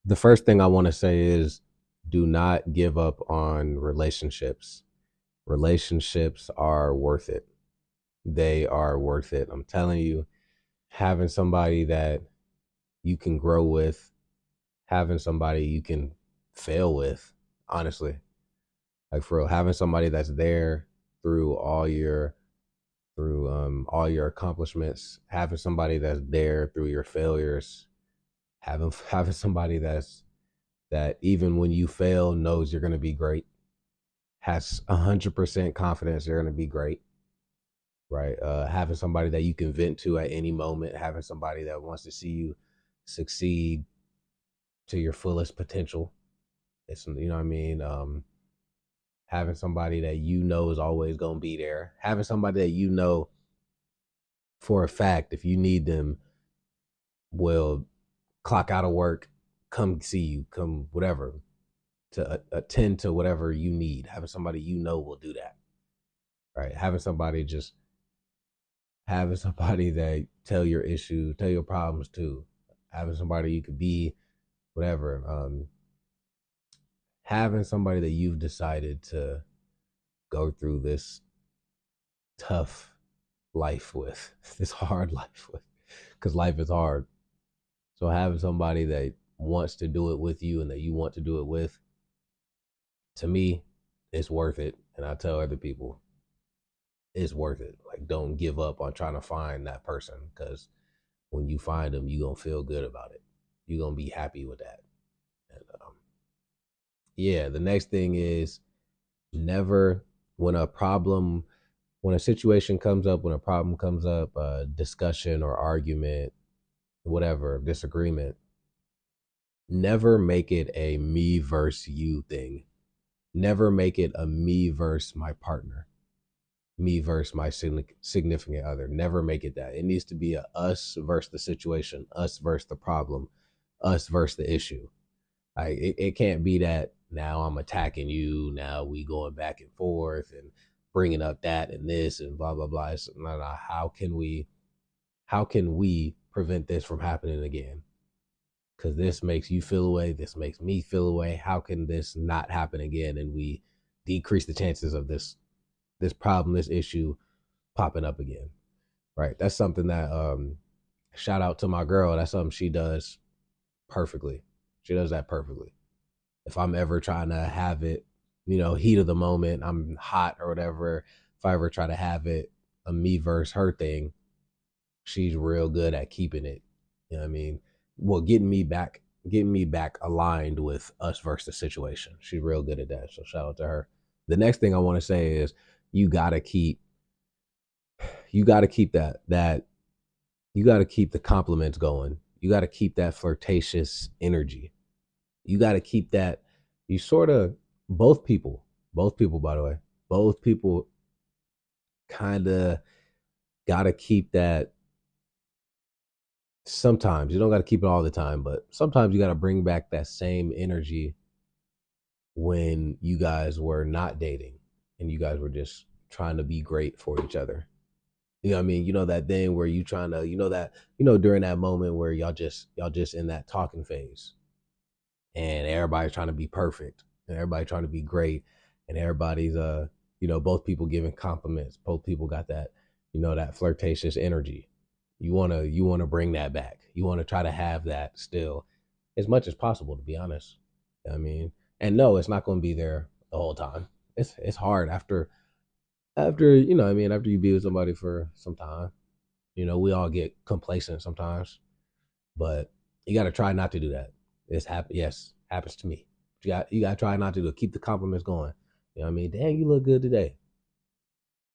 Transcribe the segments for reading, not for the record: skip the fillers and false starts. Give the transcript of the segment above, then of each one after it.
The first thing I want to say is do not give up on relationships. Relationships are worth it. They are worth it. I'm telling you, having somebody that you can grow with, having somebody you can fail with, honestly. Like for real, having somebody that's there through all your accomplishments, having somebody that's there through your failures, having somebody that even when you fail knows you're going to be great, has 100% confidence you're going to be great, right? Having somebody that you can vent to at any moment, having somebody that wants to see you succeed to your fullest potential. It's, you know what I mean. Having somebody that you know is always going to be there, having somebody that you know for a fact if you need them will clock out of work, come see you, come whatever, to attend to whatever you need. Having somebody you know will do that, right? Having somebody that tell your issues, tell your problems to, having somebody you could be, whatever. Having somebody that you've decided to go through this tough life with, this hard life with, because life is hard. So having somebody that wants to do it with you and that you want to do it with, to me, it's worth it. And I tell other people, it's worth it. Like, don't give up on trying to find that person because when you find them, you're going to feel good about it. You're going to be happy with that. And yeah, the next thing is never, when a problem, when a situation comes up, when a problem comes up, discussion or argument, whatever, disagreement, never make it a me versus you thing. Never make it a me versus my partner, me versus my significant other. Never make it that. It needs to be a us versus the situation, us versus the problem, us versus the issue. Like it can't be that now I'm attacking you, now we going back and forth and bringing up that and this and blah blah blah. It's, no, no, how can we prevent this from happening again? Because this makes you feel away, this makes me feel away. How can this not happen again? And we decrease the chances of this problem, this issue popping up again. Right. That's something that shout out to my girl. That's something she does perfectly. She does that perfectly. If I'm ever trying to have it, heat of the moment, I'm hot or whatever. If I ever try to have it a me versus her thing, she's real good at keeping it. You know what I mean? Well, getting me back aligned with us versus the situation. She's real good at that. So shout out to her. The next thing I want to say is you gotta keep you gotta keep that you gotta keep the compliments going. You gotta keep that flirtatious energy. You gotta keep that. You sort of both people, by the way, both people kind of gotta keep that. Sometimes you don't gotta keep it all the time, but sometimes you gotta bring back that same energy when you guys were not dating and you guys were just trying to be great for each other. You know what I mean? You know that thing where you trying to, during that moment where y'all just in that talking phase and everybody's trying to be perfect and everybody trying to be great and everybody's both people giving compliments. Both people got that, that flirtatious energy. You wanna bring that back. You wanna try to have that still as much as possible, to be honest. I mean, and no, it's not gonna be there the whole time. It's hard after after you be with somebody for some time. We all get complacent sometimes, but you got to try not to do that. It's happen. Yes, happens to me. You got to try not to do it. Keep the compliments going. You know what I mean? Dang, you look good today.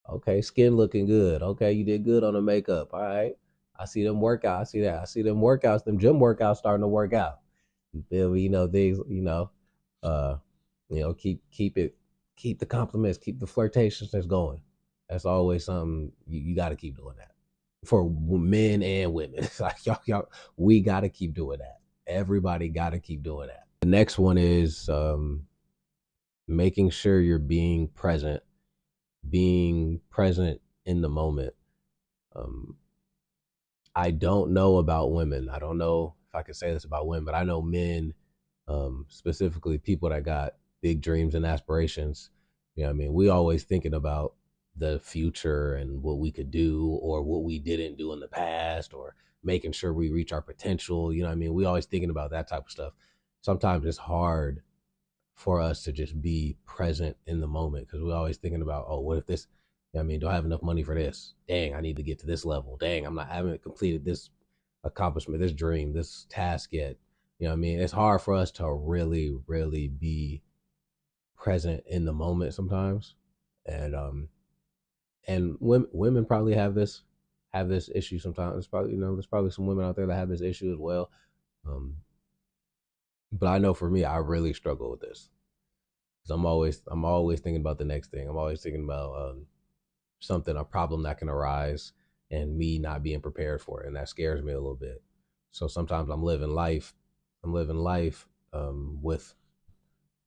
Okay, skin looking good. Okay, you did good on the makeup. All right. I see them workouts. I see that. I see them workouts, them gym workouts starting to work out. You feel me? Things, uh, keep the compliments, keep the flirtatiousness going. That's always something you got to keep doing that for men and women. It's like y'all, we got to keep doing that. Everybody got to keep doing that. The next one is making sure you're being present in the moment. Um, I don't know about women. I don't know if I can say this about women, but I know men. Specifically people that got big dreams and aspirations. You know what I mean? We always thinking about the future and what we could do or what we didn't do in the past or making sure we reach our potential. You know what I mean? We always thinking about that type of stuff. Sometimes it's hard for us to just be present in the moment because we're always thinking about, oh, what if this, you know what I mean, do I have enough money for this? Dang, I need to get to this level. Dang, I haven't completed this accomplishment, this dream, this task yet. You know what I mean? It's hard for us to really, really be present in the moment sometimes. And women probably have this issue sometimes. There's probably, there's probably some women out there that have this issue as well. Um, but I know for me, I really struggle with this because I'm always thinking about the next thing. I'm always thinking about something, a problem that can arise, and me not being prepared for it, and that scares me a little bit. So sometimes I'm living life with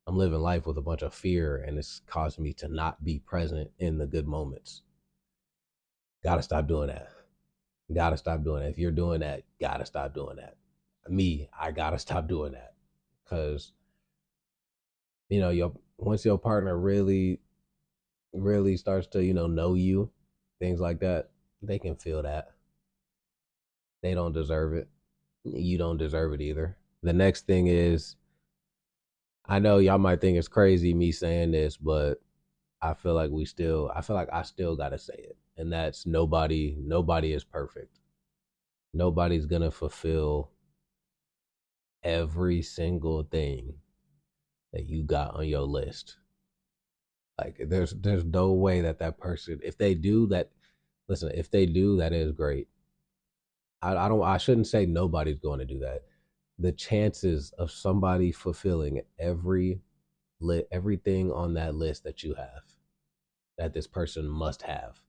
I'm living life with a bunch of fear, and it's causing me to not be present in the good moments. Gotta stop doing that. Gotta stop doing that. If you're doing that, gotta stop doing that. Me, I gotta stop doing that because your once your partner really starts to know you, things like that, they can feel that they don't deserve it. You don't deserve it either. The next thing is, I know y'all might think it's crazy me saying this, but I feel like I still gotta say it. And that's nobody is perfect. Nobody's gonna fulfill every single thing that you got on your list. Like there's no way that person, if they do that, listen, if they do, that is great. I shouldn't say nobody's going to do that. The chances of somebody fulfilling everything on that list that you have, that this person must have,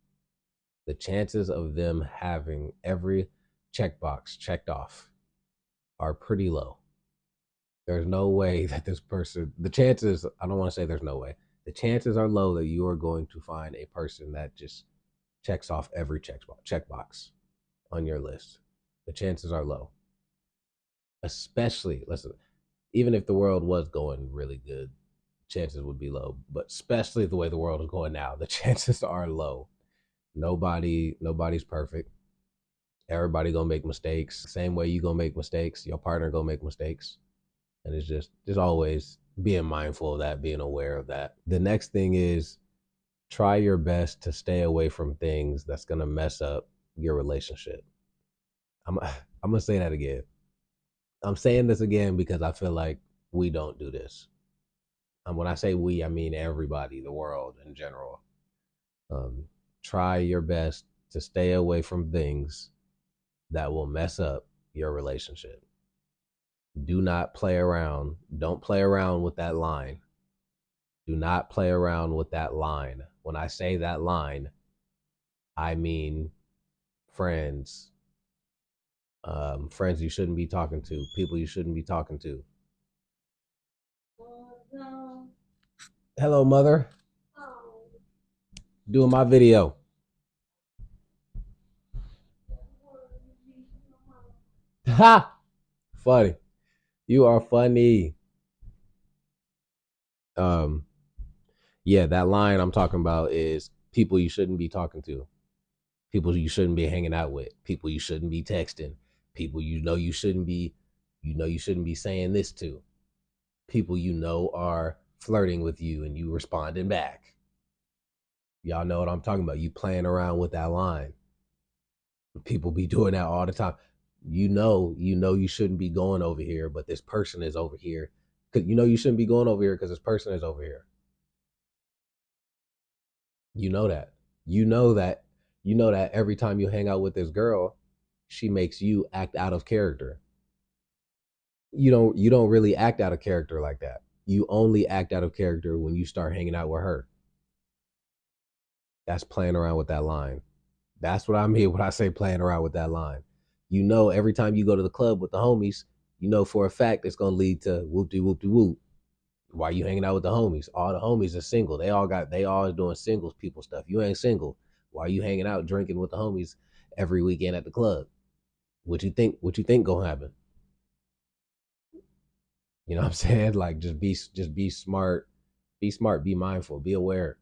the chances of them having every checkbox checked off are pretty low. There's no way that this person, the chances, I don't want to say there's no way. The chances are low that you are going to find a person that just checks off every checkbox on your list. The chances are low. Especially, listen, even if the world was going really good, chances would be low. But especially the way the world is going now, the chances are low. Nobody's perfect. Everybody gonna make mistakes. Same way you gonna make mistakes, your partner gonna make mistakes. And it's just always being mindful of that, being aware of that. The next thing is try your best to stay away from things that's gonna mess up your relationship. I'm I'm gonna say that again. I'm saying this again because I feel like we don't do this. When I say we, I mean everybody, the world in general. Um, Try your best to stay away from things that will mess up your relationship. Do not play around. Don't play around with that line. Do not play around with that line. When I say that line, I mean friends, friends you shouldn't be talking to, people you shouldn't be talking to. Hello, mother. Doing my video. Ha! Funny. You are funny. Um, yeah, that line I'm talking about is people you shouldn't be talking to, people you shouldn't be hanging out with, people you shouldn't be texting, people you shouldn't be saying this to, people are flirting with you and you responding back. Y'all know what I'm talking about. You playing around with that line. People be doing that all the time. You shouldn't be going over here, but this person is over here. Cause you shouldn't be going over here because this person is over here. You know that. You know that. You know that every time you hang out with this girl, she makes you act out of character. You don't really act out of character like that. You only act out of character when you start hanging out with her. That's playing around with that line. That's what I mean when I say playing around with that line. Every time you go to the club with the homies, you know for a fact it's gonna lead to whoop de whoop de whoop. Why you hanging out with the homies? All the homies are single. They all doing singles people stuff. You ain't single. Why you hanging out drinking with the homies every weekend at the club? What you think gonna happen? You know what I'm saying? Like just be smart, be mindful, be aware.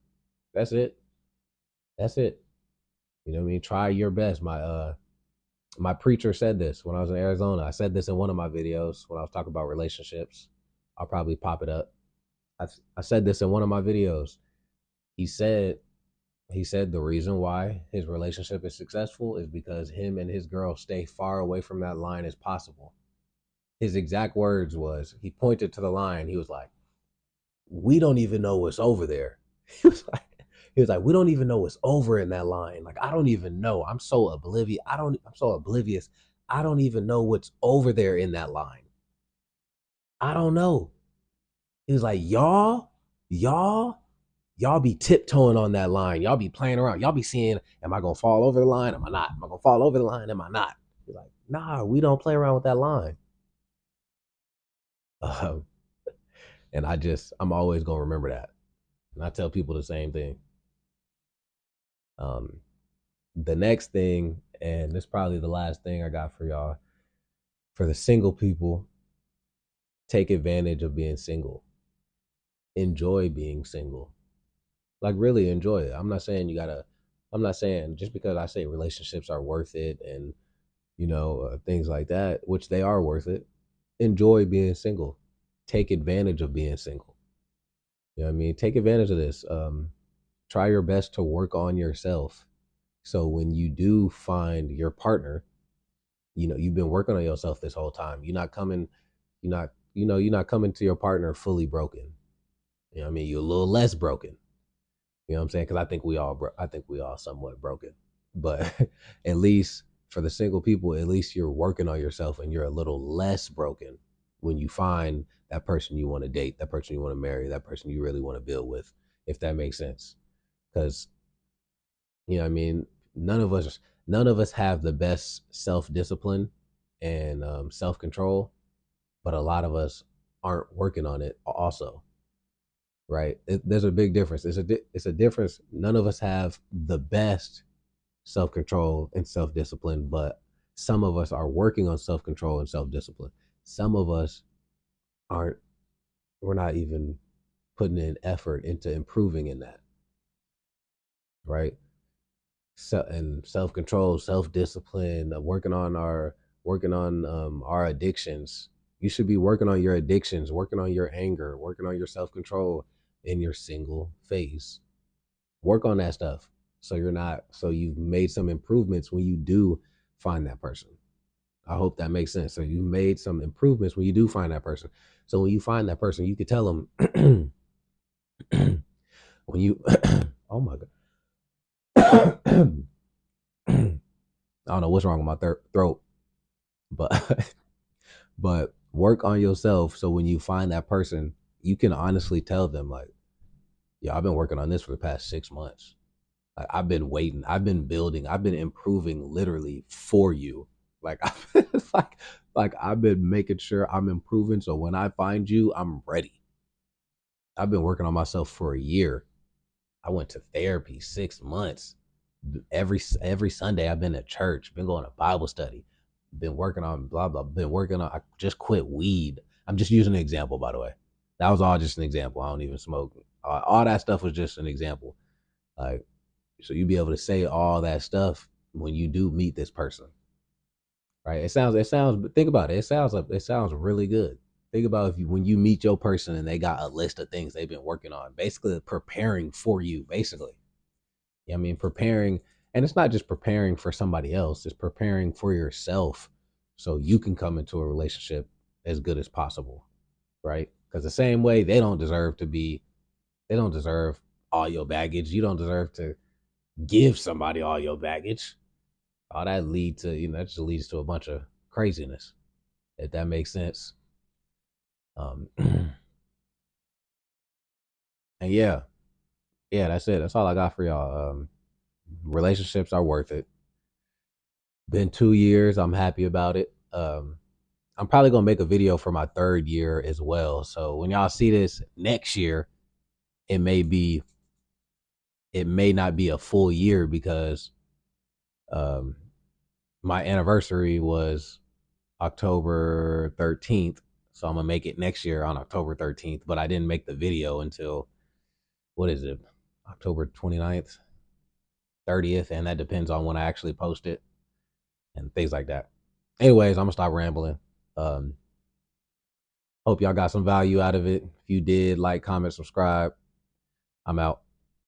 That's it. That's it. You know what I mean? Try your best. My preacher said this when I was in Arizona. I said this in one of my videos when I was talking about relationships. I'll probably pop it up. I said this in one of my videos. He said he said the reason why his relationship is successful is because him and his girl stay far away from that line as possible. His exact words was he pointed to the line. He was like, "We don't even know what's over there." He was like, "We don't even know what's over in that line. Like, I don't even know. I'm so oblivious. I'm so oblivious. I don't even know what's over there in that line. I don't know." He was like, y'all, y'all be tiptoeing on that line. Y'all be playing around. Y'all be seeing, am I gonna fall over the line? Am I not? Am I gonna fall over the line? Am I not? He's like, nah, we don't play around with that line. Um, and I'm always gonna remember that. And I tell people the same thing. Um, the next thing, and this is probably the last thing I got for y'all, for the single people, take advantage of being single. Enjoy being single. Like really enjoy it. I'm not saying just because I say relationships are worth it and things like that, which they are worth it. Enjoy being single. Take advantage of being single. You know what I mean? Take advantage of this. Try your best to work on yourself. So when you do find your partner, you've been working on yourself this whole time. You're not coming to your partner fully broken. You know what I mean? You're a little less broken. You know what I'm saying? Because I think we all somewhat broken. But at least for the single people, at least you're working on yourself and you're a little less broken when you find that person you want to date, that person you want to marry, that person you really want to build with, if that makes sense. Because you know what I mean, none of us have the best self discipline and self control, but a lot of us aren't working on it also, right? There's a big difference. It's a difference. None of us have the best self control and self discipline, but some of us are working on self control and self discipline. Some of us aren't. We're not even putting in effort into improving in that, right? So and self control, self discipline, working on our addictions. You should be working on your addictions, working on your anger, working on your self control in your single phase. Work on that stuff so you've made some improvements when you do find that person. I hope that makes sense. So you made some improvements when you do find that person. So when you find that person, you could tell them when you oh my god. I don't know what's wrong with my throat, but but work on yourself so when you find that person, you can honestly tell them like, yeah, I've been working on this for the past 6 months. Like, I've been waiting, I've been building, I've been improving literally for you. Like it's like I've been making sure I'm improving so when I find you, I'm ready. I've been working on myself for a year. I went to therapy 6 months. Every Sunday I've been at church, been going to Bible study, been working on blah blah, been working on I just quit weed. I'm just using an example, by the way. That was all just an example. I don't even smoke. All that stuff was just an example. Like, so you be able to say all that stuff when you do meet this person, right? But think about it. It sounds really good. Think about if you when you meet your person and they got a list of things they've been working on, basically preparing for you, basically. You know what I mean, preparing, and it's not just preparing for somebody else; it's preparing for yourself, so you can come into a relationship as good as possible, right? Because the same way they don't deserve all your baggage. You don't deserve to give somebody all your baggage. All that that just leads to a bunch of craziness. If that makes sense. And yeah, yeah, that's it. That's all I got for y'all. Relationships are worth it. Been 2 years. I'm happy about it. I'm probably gonna make a video for my third year as well. So when y'all see this next year, it may be it may not be a full year because um my anniversary was October 13th. So I'm gonna make it next year on October 13th. But I didn't make the video until, what is it, October 29th, 30th, and that depends on when I actually post it and things like that. Anyways, I'm gonna stop rambling. Um, Hope y'all got some value out of it. If you did, like, comment, subscribe. I'm out.